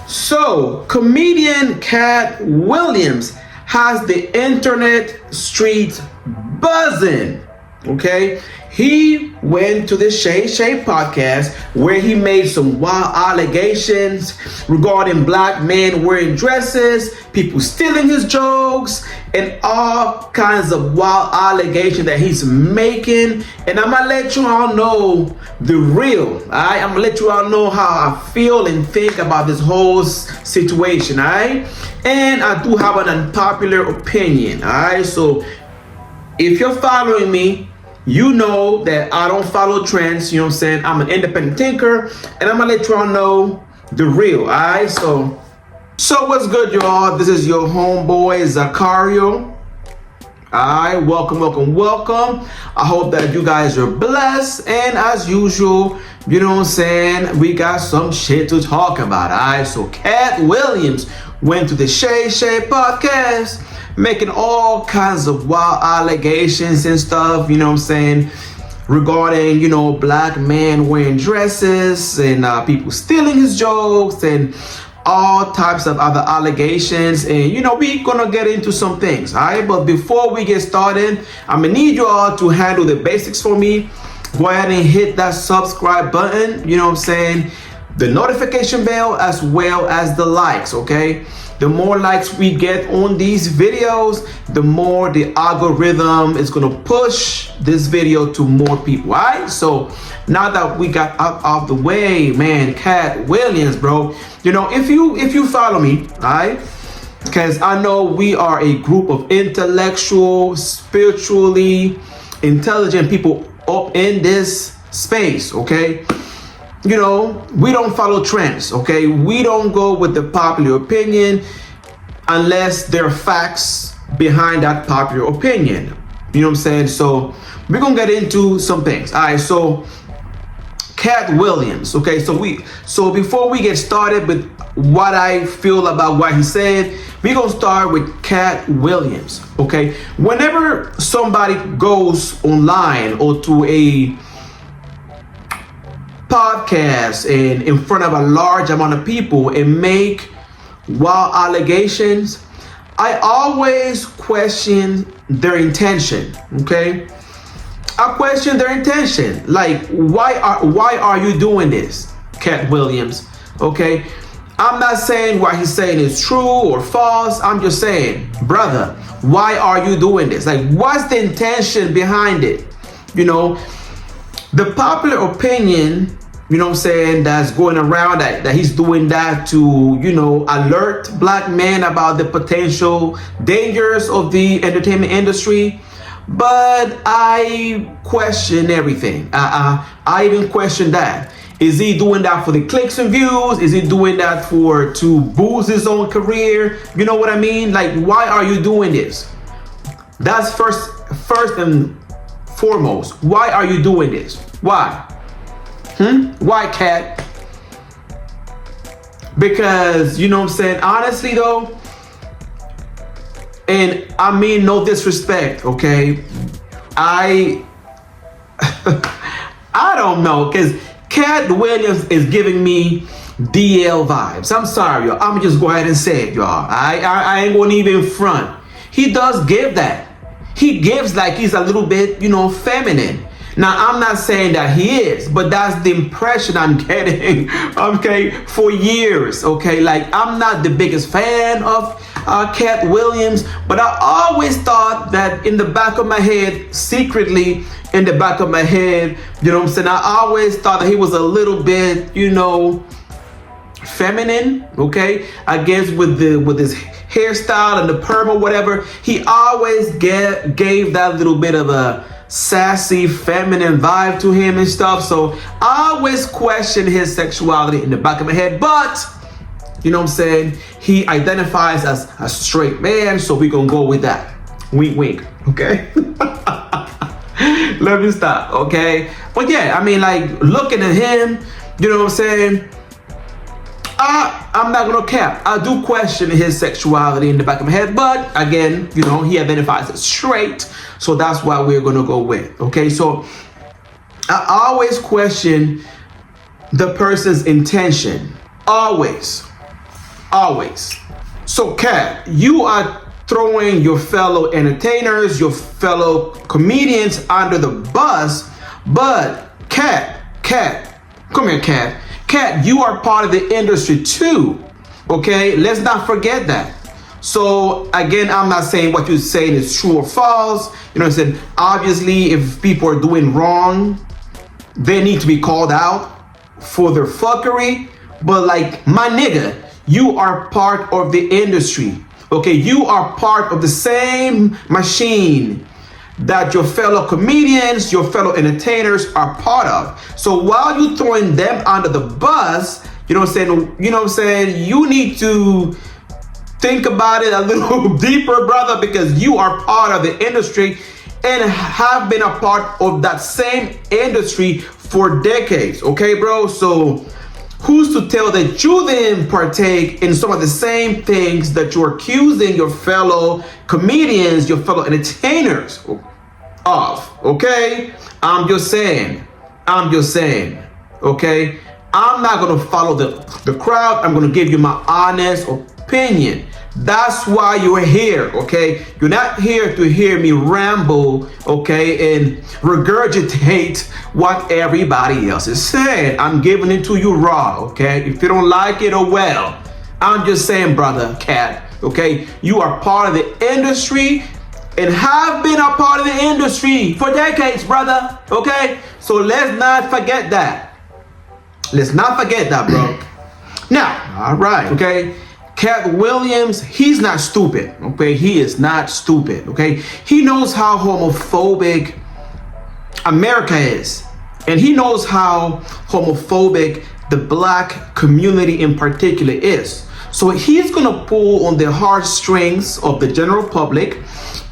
So, comedian Katt Williams has the internet streets buzzing. Okay, he went to the Shay podcast where he made some wild allegations regarding black men wearing dresses, people stealing his jokes, and all kinds of wild allegations that he's making. And I'm gonna let you all know the real. All right, I'm gonna let you all know how I feel and think about this whole situation. All right, and I do have an unpopular opinion. All right, so if you're following me, you know that I don't follow trends, you know what I'm saying? I'm an independent thinker, and I'm gonna let y'all know the real, all right? So what's good, y'all? This is your homeboy, Zacario. All right, welcome. I hope that you guys are blessed, and as usual, you know what I'm saying? We got some shit to talk about, all right? So Katt Williams went to the Shay podcast, making all kinds of wild allegations and stuff, you know what I'm saying, regarding, you know, black men wearing dresses and people stealing his jokes and all types of other allegations. And, you know, we're gonna get into some things, all right? But before we get started, I'm gonna need you all to handle the basics for me. Go ahead and hit that subscribe button, you know what I'm saying, the notification bell, as well as the likes, okay? The more likes we get on these videos, the more the algorithm is gonna push this video to more people, right? So now that we got out of the way, man, Katt Williams, bro, you know, if you follow me, right? Because I know we are a group of intellectual, spiritually intelligent people up in this space, okay? You know, we don't follow trends, okay? We don't go with the popular opinion unless there are facts behind that popular opinion. You know what I'm saying? So we're gonna get into some things. All right, so Katt Williams, okay? So before we get started with what I feel about what he said, we're gonna start with Katt Williams, okay? Whenever somebody goes online or to a podcast and in front of a large amount of people and make wild allegations, I always question their intention, okay? I question their intention. Like, why are you doing this, Katt Williams? Okay, I'm not saying what he's saying is true or false. I'm just saying, brother, why are you doing this? Like, what's the intention behind it? You know, the popular opinion, you know what I'm saying, that's going around that he's doing that to, you know, alert black men about the potential dangers of the entertainment industry. But I question everything. I even question that. Is he doing that for the clicks and views? Is he doing that to boost his own career? You know what I mean? Like, why are you doing this? That's first and foremost. Why are you doing this? Why? Why, Katt? Because, you know what I'm saying, honestly though, and I mean no disrespect, okay? I don't know, because Katt Williams is giving me DL vibes. I'm sorry, y'all. I'm just go ahead and say it, y'all. I ain't gonna even front. He does give that. He gives like he's a little bit, you know, feminine. Now, I'm not saying that he is, but that's the impression I'm getting, okay, for years, okay? Like, I'm not the biggest fan of Katt Williams, but I always thought that in the back of my head, secretly in the back of my head, you know what I'm saying, I always thought that he was a little bit, you know, feminine, okay? I guess with his hairstyle and the perm or whatever, he always gave that little bit of a sassy, feminine vibe to him and stuff. So I always question his sexuality in the back of my head, but you know what I'm saying, he identifies as a straight man, so we gonna go with that. Wink, wink, okay? Let me stop, okay? But yeah, I mean, like, looking at him, you know what I'm saying, I'm not gonna cap. I do question his sexuality in the back of my head, but again, you know, he identifies as straight, so that's why we're gonna go with. Okay, so I always question the person's intention, always. always. So Katt, you are throwing your fellow entertainers, your fellow comedians under the bus, but Katt, come here, Katt, you are part of the industry too. Okay, let's not forget that. So again, I'm not saying what you're saying is true or false. You know what I'm saying? Obviously, if people are doing wrong, they need to be called out for their fuckery. But like, my nigga, you are part of the industry. Okay, you are part of the same machine that your fellow comedians, your fellow entertainers are part of. So while you throwing them under the bus, you know what I'm saying, you need to think about it a little deeper, brother, because you are part of the industry and have been a part of that same industry for decades. Okay, bro? So who's to tell that you didn't partake in some of the same things that you're accusing your fellow comedians, your fellow entertainers of? Okay? I'm just saying. Okay? I'm not gonna follow the crowd. I'm gonna give you my honest opinion. That's why you're here, okay? You're not here to hear me ramble, okay, and regurgitate what everybody else is saying. I'm giving it to you raw, okay? If you don't like it, oh well. I'm just saying, brother Katt, okay? You are part of the industry and have been a part of the industry for decades, brother, okay? So let's not forget that. Let's not forget that, bro. Now, all right, okay? Katt Williams, he's not stupid, okay? He is not stupid, okay? He knows how homophobic America is. And he knows how homophobic the black community in particular is. So he's gonna pull on the heartstrings of the general public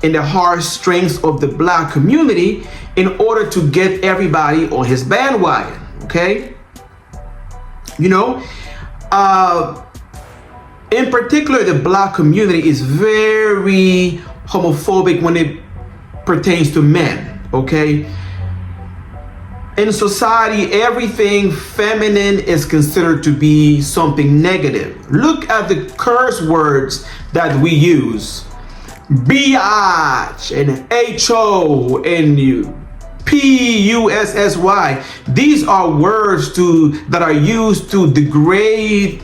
and the heartstrings of the black community in order to get everybody on his bandwagon, okay? You know, in particular, the black community is very homophobic when it pertains to men, okay? In society, everything feminine is considered to be something negative. Look at the curse words that we use. Biatch and H-O and P-U-S-S-Y. These are words that are used to degrade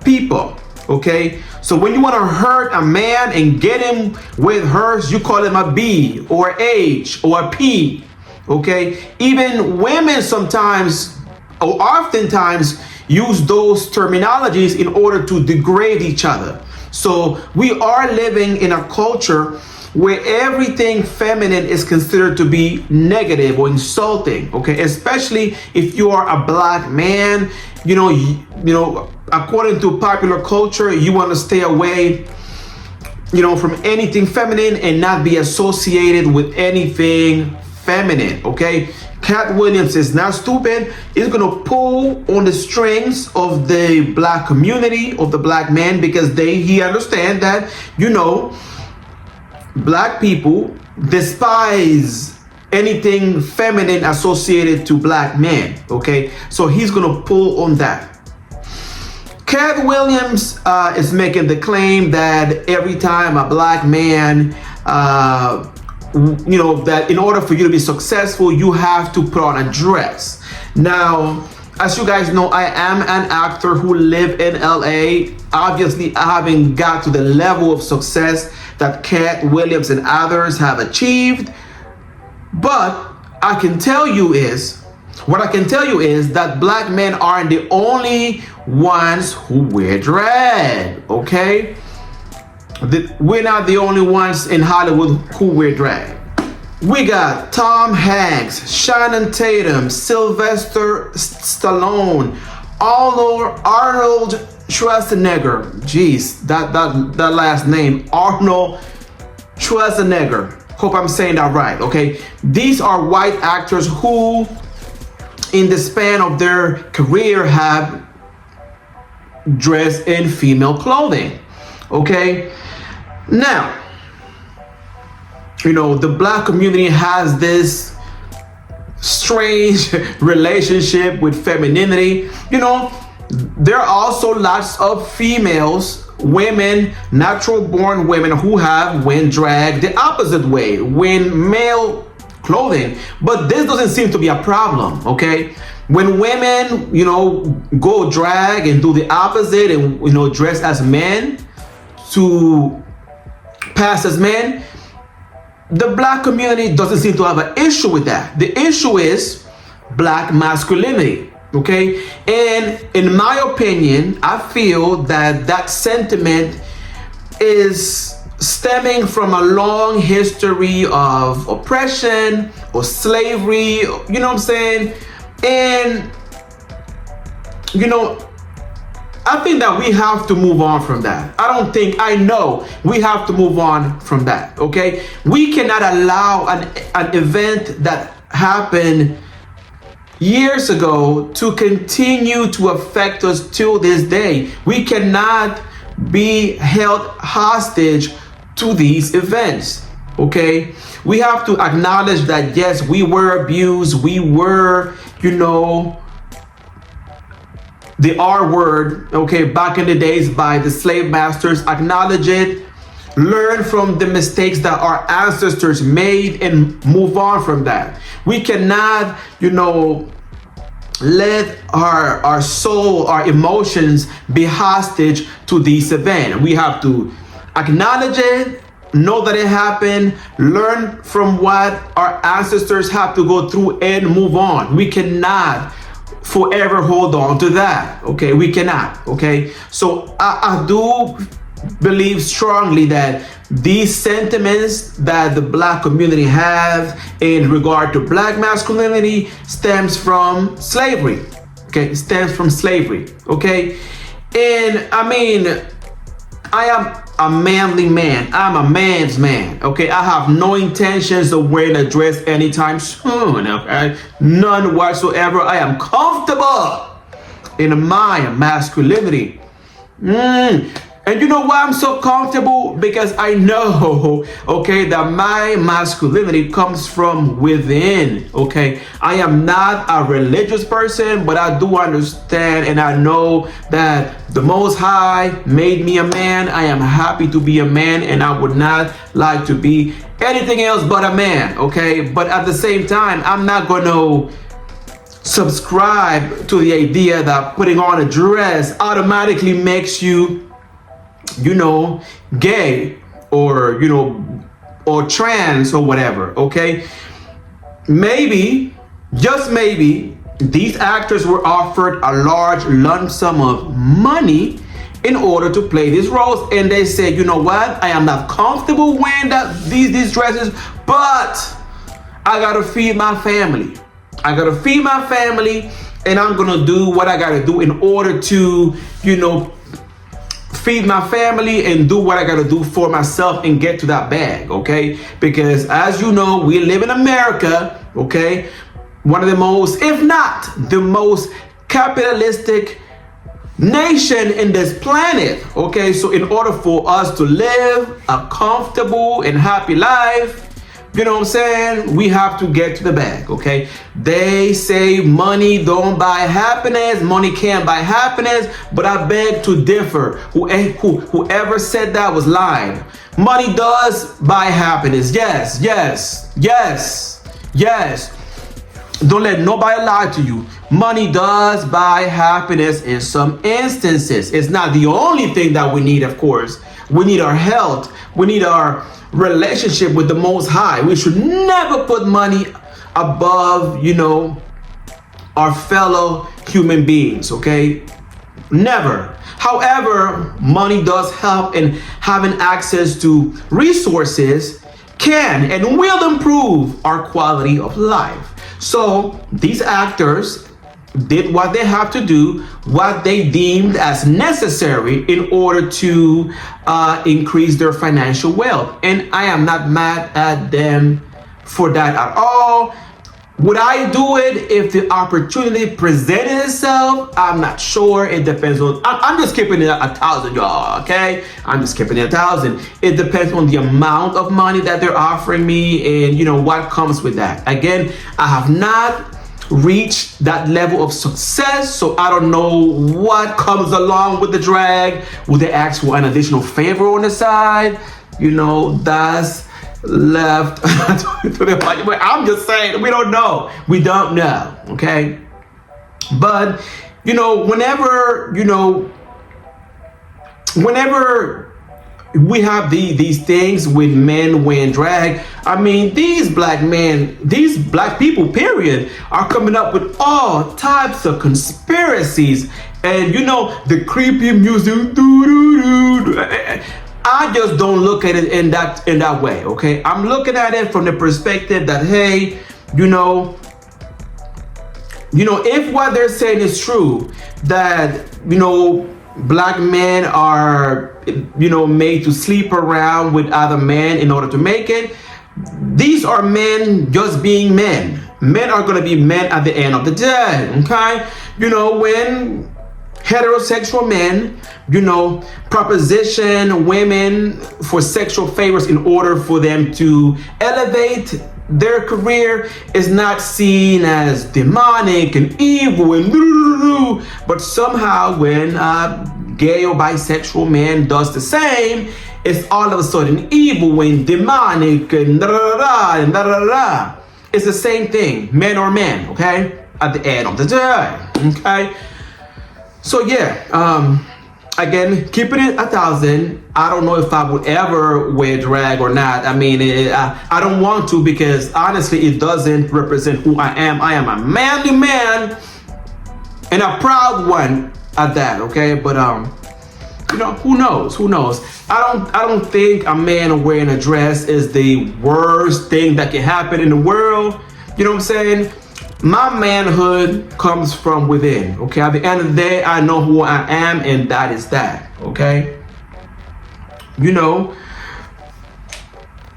people. Okay, so when you want to hurt a man and get him with hers, you call him a B or H or a P. Okay, even women sometimes or oftentimes use those terminologies in order to degrade each other. So we are living in a culture where everything feminine is considered to be negative or insulting. Okay, especially if you are a black man. You know, according to popular culture, you want to stay away, from anything feminine and not be associated with anything feminine, okay? Katt Williams is not stupid. He's gonna pull on the strings of the black community, of the black man, because he understand that, black people despise anything feminine associated to black men, okay? So he's gonna pull on that. Katt Williams is making the claim that every time a black man, that in order for you to be successful, you have to put on a dress. Now, as you guys know, I am an actor who live in LA. Obviously, I haven't got to the level of success that Katt Williams and others have achieved. But what I can tell you is that black men aren't the only ones who wear drag, okay? We're not the only ones in Hollywood who wear drag. We got Tom Hanks, Shannon Tatum, Sylvester Stallone, Arnold Schwarzenegger. Jeez, that last name, Arnold Schwarzenegger. Hope I'm saying that right, okay? These are white actors who, in the span of their career, have dressed in female clothing, okay? Now, the black community has this strange relationship with femininity. There are also lots of females, women, natural born women who have when drag the opposite way, when male clothing. But this doesn't seem to be a problem, okay? When women, go drag and do the opposite and, dress as men to pass as men, the black community doesn't seem to have an issue with that. The issue is black masculinity, okay? And in my opinion, I feel that that sentiment is stemming from a long history of oppression or slavery, you know what I'm saying? And, I think that we have to move on from that. I know we have to move on from that, okay? We cannot allow an event that happened years ago to continue to affect us till this day. We cannot be held hostage to these events, okay? We have to acknowledge that, yes, we were abused, we were, the R word, okay, back in the days by the slave masters. Acknowledge it, learn from the mistakes that our ancestors made, and move on from that. We cannot, let our soul, our emotions be hostage to this event. We have to acknowledge it, know that it happened, learn from what our ancestors have to go through, and move on. We cannot forever hold on to that, okay? We cannot, okay? So I do believe strongly that these sentiments that the black community have in regard to black masculinity stems from slavery, okay? Stems from slavery, okay? And I mean, I am a manly man. I'm a man's man, okay? I have no intentions of wearing a dress anytime soon, okay? None whatsoever. I am comfortable in my masculinity. And you know why I'm so comfortable? Because I know, okay, that my masculinity comes from within, okay? I am not a religious person, but I do understand and I know that the Most High made me a man. I am happy to be a man, and I would not like to be anything else but a man, okay? But at the same time, I'm not going to subscribe to the idea that putting on a dress automatically makes you gay or, or trans or whatever, okay? Maybe, just maybe, these actors were offered a large lump sum of money in order to play these roles, and they said, you know what? I am not comfortable wearing these dresses, but I gotta feed my family. I gotta feed my family, and I'm gonna do what I gotta do in order to, feed my family and do what I gotta do for myself and get to that bag, okay? Because as you know, we live in America, okay? One of the most, if not the most capitalistic nation in this planet, okay? So in order for us to live a comfortable and happy life, you know what I'm saying? We have to get to the bag, okay? They say money don't buy happiness, money can't buy happiness, but I beg to differ. Whoever said that was lying. Money does buy happiness. Yes, yes, yes, yes. Don't let nobody lie to you. Money does buy happiness in some instances. It's not the only thing that we need, of course. We need our health. We need our relationship with the Most High. We should never put money above, our fellow human beings, okay? Never. However, money does help, and having access to resources can and will improve our quality of life. So these actors did what they have to do, what they deemed as necessary in order to increase their financial wealth. And I am not mad at them for that at all. Would I do it if the opportunity presented itself? I'm not sure. It depends on, I'm just keeping it 1,000, y'all, okay? I'm just keeping it 1,000. It depends on the amount of money that they're offering me and, what comes with that. Again, I have not reach that level of success. So I don't know what comes along with the drag. Will they ask for an additional favor on the side? That's left to the budget. But I'm just saying, we don't know. We don't know. Okay. But whenever we have these things with men wearing drag, these black people, period, are coming up with all types of conspiracies. And the creepy music. I just don't look at it in that way. Okay, I'm looking at it from the perspective that, hey, if what they're saying is true, that black men are made to sleep around with other men in order to make it, these are men just being men. Men are going to be men at the end of the day. Okay, when heterosexual men proposition women for sexual favors in order for them to elevate their career, is not seen as demonic and evil and but somehow when a gay or bisexual man does the same, it's all of a sudden evil and demonic and and It's the same thing. Men are men, okay? At the end of the day, okay? So yeah, again, keeping it 1,000. I don't know if I would ever wear drag or not. I don't want to, because honestly, it doesn't represent who I am. I am a manly man and a proud one at that. Okay, but who knows? I don't think a man wearing a dress is the worst thing that can happen in the world. You know what I'm saying? My manhood comes from within. Okay, at the end of the day, I know who I am, and that is that. Okay,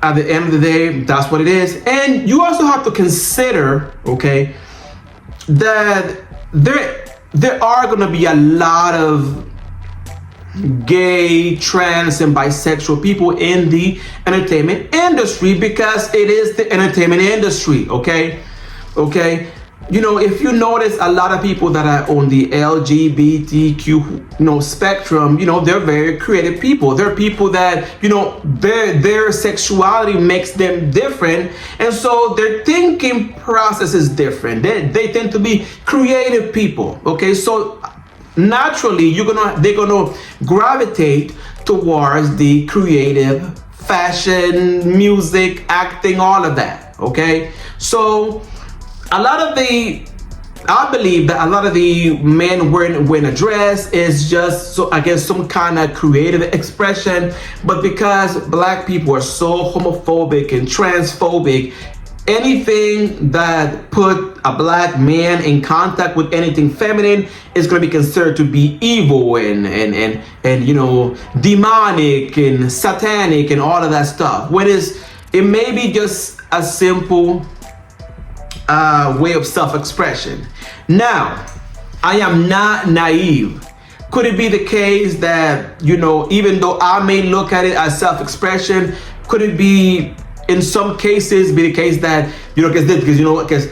at the end of the day, that's what it is. And you also have to consider, okay, that there are going to be a lot of gay, trans, and bisexual people in the entertainment industry, because it is the entertainment industry. Okay, if you notice, a lot of people that are on the LGBTQ spectrum, they're very creative people. They're people that their sexuality makes them different, and so their thinking process is different. They tend to be creative people. Okay, so naturally they're gonna gravitate towards the creative, fashion, music, acting, all of that. Okay, so I believe that a lot of the men wearing a dress is just, so I guess, some kind of creative expression. But because black people are so homophobic and transphobic, anything that put a black man in contact with anything feminine is going to be considered to be evil and demonic and satanic and all of that stuff. Whereas it may be just a simple way of self-expression. Now, I am not naive. Could it be the case that, even though I may look at it as self-expression, could it be in some cases be the case that, because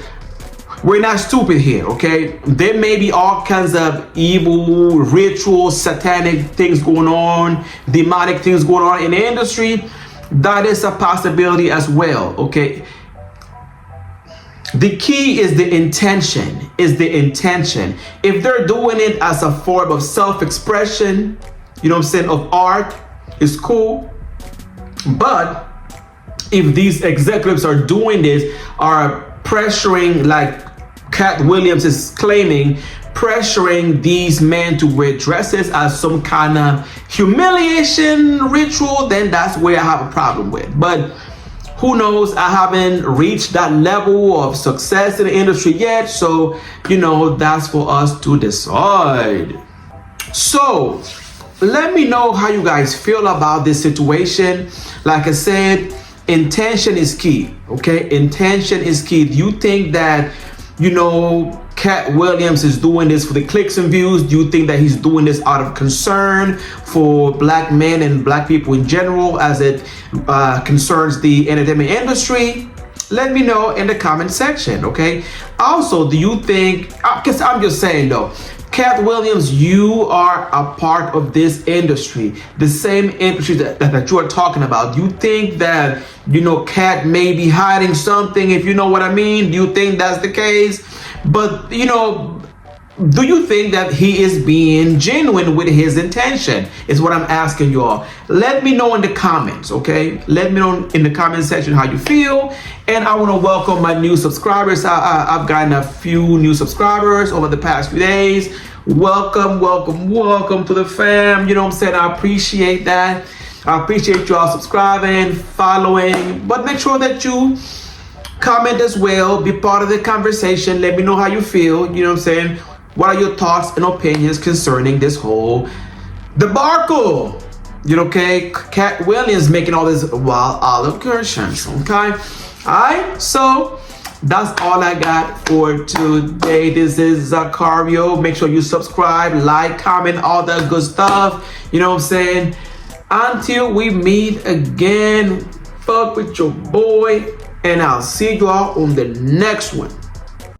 we're not stupid here, okay? There may be all kinds of evil, rituals, satanic things going on, demonic things going on in the industry. That is a possibility as well, okay? The key is the intention, If they're doing it as a form of self-expression, of art, it's cool. But if these executives are doing this, are pressuring, like Katt Williams is claiming, pressuring these men to wear dresses as some kind of humiliation ritual, then that's where I have a problem with. But who knows? I haven't reached that level of success in the industry yet, so that's for us to decide. So let me know how you guys feel about this situation. Like I said, intention is key. Okay, intention is key. Do you think that Katt Williams is doing this for the clicks and views? Do you think that he's doing this out of concern for black men and black people in general as it concerns the entertainment industry? let me know in the comment section, okay? Also, do you think, because I'm just saying though, Katt Williams, you are a part of this industry, the same industry that you are talking about. Do you think that, Katt may be hiding something, if you know what I mean? Do you think that's the case? But, do you think that he is being genuine with his intention? Is what I'm asking you all. Let me know in the comments, okay? Let me know in the comment section how you feel. And I want to welcome my new subscribers. I've gotten a few new subscribers over the past few days. Welcome to the fam. You know what I'm saying? I appreciate that. I appreciate you all subscribing, following. But make sure that you comment as well. Be part of the conversation. Let me know how you feel. You know what I'm saying? What are your thoughts and opinions concerning this whole debacle? Okay? Katt Williams making all these wild allegations, okay? Alright, so that's all I got for today. This is Zacario. Make sure you subscribe, like, comment, all that good stuff. You know what I'm saying? Until we meet again, fuck with your boy, and I'll see you all on the next one.